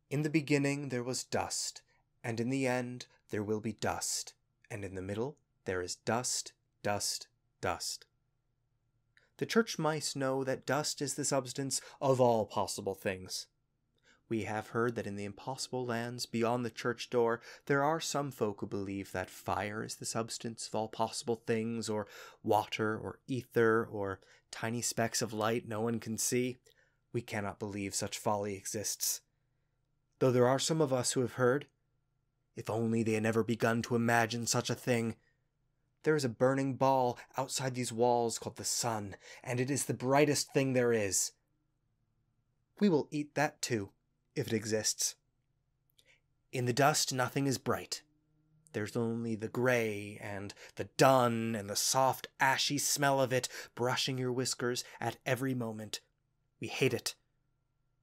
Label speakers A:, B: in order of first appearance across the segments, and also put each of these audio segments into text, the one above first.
A: In the beginning there was dust, and in the end there will be dust, and in the middle there is dust, dust, dust. The church mice know that dust is the substance of all possible things. We have heard that in the impossible lands beyond the church door, there are some folk who believe that fire is the substance of all possible things, or water, or ether, or tiny specks of light no one can see. We cannot believe such folly exists. Though there are some of us who have heard, if only they had never begun to imagine such a thing. There is a burning ball outside these walls called the sun, and it is the brightest thing there is. We will eat that too, if it exists. In the dust nothing is bright. There's only the gray and the dun and the soft ashy smell of it brushing your whiskers at every moment. We hate it,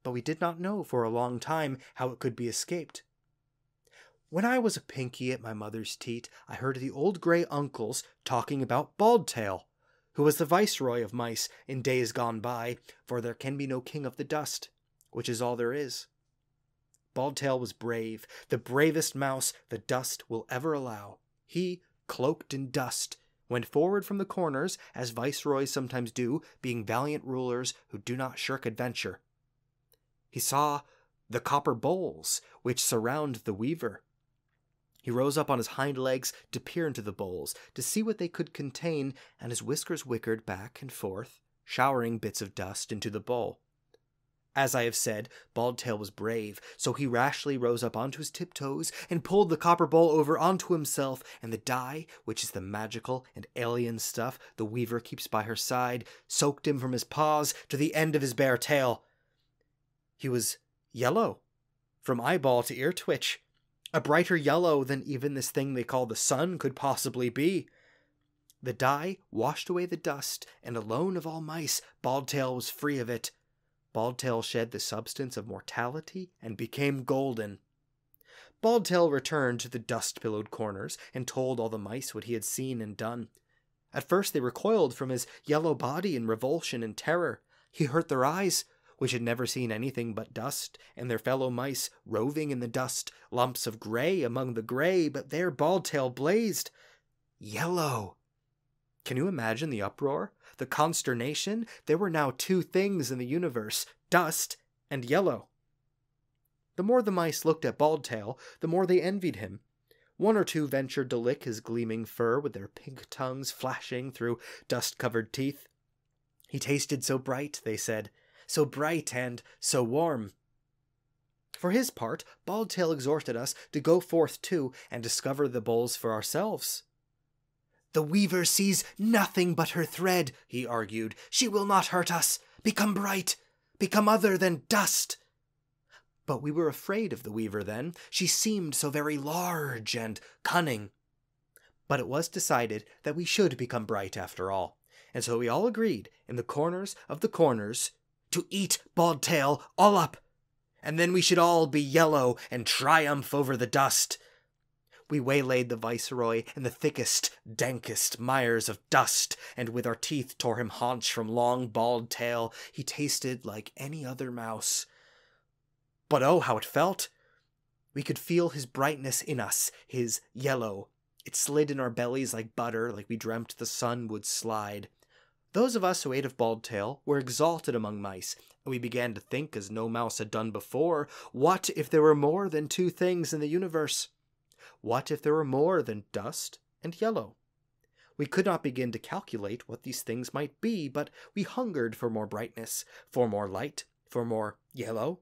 A: but we did not know for a long time how it could be escaped. When I was a pinky at my mother's teat, I heard the old grey uncles talking about Baldtail, who was the viceroy of mice in days gone by, for there can be no king of the dust, which is all there is. Baldtail was brave, the bravest mouse the dust will ever allow. He, cloaked in dust, went forward from the corners, as viceroys sometimes do, being valiant rulers who do not shirk adventure. He saw the copper bowls which surround the weaver. He rose up on his hind legs to peer into the bowls, to see what they could contain, and his whiskers whickered back and forth, showering bits of dust into the bowl. As I have said, Baldtail was brave, so he rashly rose up onto his tiptoes and pulled the copper bowl over onto himself, and the dye, which is the magical and alien stuff the weaver keeps by her side, soaked him from his paws to the end of his bare tail. He was yellow, from eyeball to ear twitch, a brighter yellow than even this thing they call the sun could possibly be. The dye washed away the dust, and alone of all mice, Baldtail was free of it. Baldtail shed the substance of mortality and became golden. Baldtail returned to the dust-pillowed corners and told all the mice what he had seen and done. At first they recoiled from his yellow body in revulsion and terror. He hurt their eyes, which had never seen anything but dust, and their fellow mice roving in the dust, lumps of grey among the grey, but there Baldtail blazed. Yellow! Can you imagine the uproar? The consternation? There were now two things in the universe, dust and yellow. The more the mice looked at Baldtail, the more they envied him. One or two ventured to lick his gleaming fur with their pink tongues flashing through dust-covered teeth. He tasted so bright, they said, so bright and so warm. For his part, Baldtail exhorted us to go forth too and discover the bowls for ourselves. "The weaver sees nothing but her thread," he argued. "She will not hurt us. Become bright. Become other than dust." But we were afraid of the weaver then. She seemed so very large and cunning. But it was decided that we should become bright after all, and so we all agreed, in the corners of the corners, to eat Baldtail all up, and then we should all be yellow and triumph over the dust. We waylaid the viceroy in the thickest, dankest mires of dust, and with our teeth tore him haunch from long Baldtail. He tasted like any other mouse. But oh, how it felt! We could feel his brightness in us, his yellow. It slid in our bellies like butter, like we dreamt the sun would slide. Those of us who ate of Baldtail were exalted among mice, and we began to think, as no mouse had done before, what if there were more than two things in the universe? What if there were more than dust and yellow? We could not begin to calculate what these things might be, but we hungered for more brightness, for more light, for more yellow.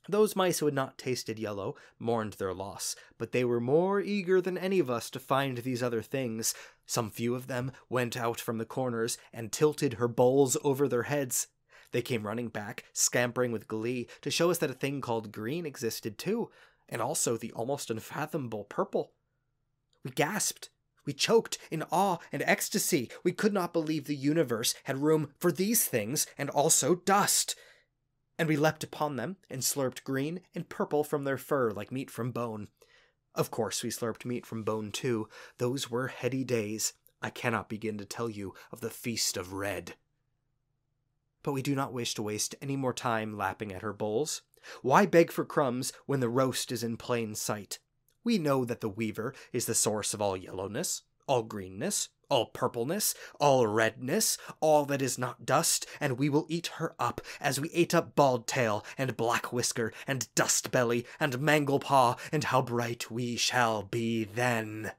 A: Those mice who had not tasted yellow mourned their loss, but they were more eager than any of us to find these other things. Some few of them went out from the corners and tilted her bowls over their heads. They came running back, scampering with glee, to show us that a thing called green existed too, and also the almost unfathomable purple. We gasped. We choked in awe and ecstasy. We could not believe the universe had room for these things, and also dust. And we leapt upon them, and slurped green and purple from their fur like meat from bone. Of course we slurped meat from bone too. Those were heady days. I cannot begin to tell you of the feast of red. But we do not wish to waste any more time lapping at her bowls. Why beg for crumbs when the roast is in plain sight? We know that the weaver is the source of all yellowness, all greenness, all purpleness, all redness, all that is not dust, and we will eat her up, as we ate up Bald Tail, and Black Whisker, and Dust Belly, and Mangle Paw, and how bright we shall be then!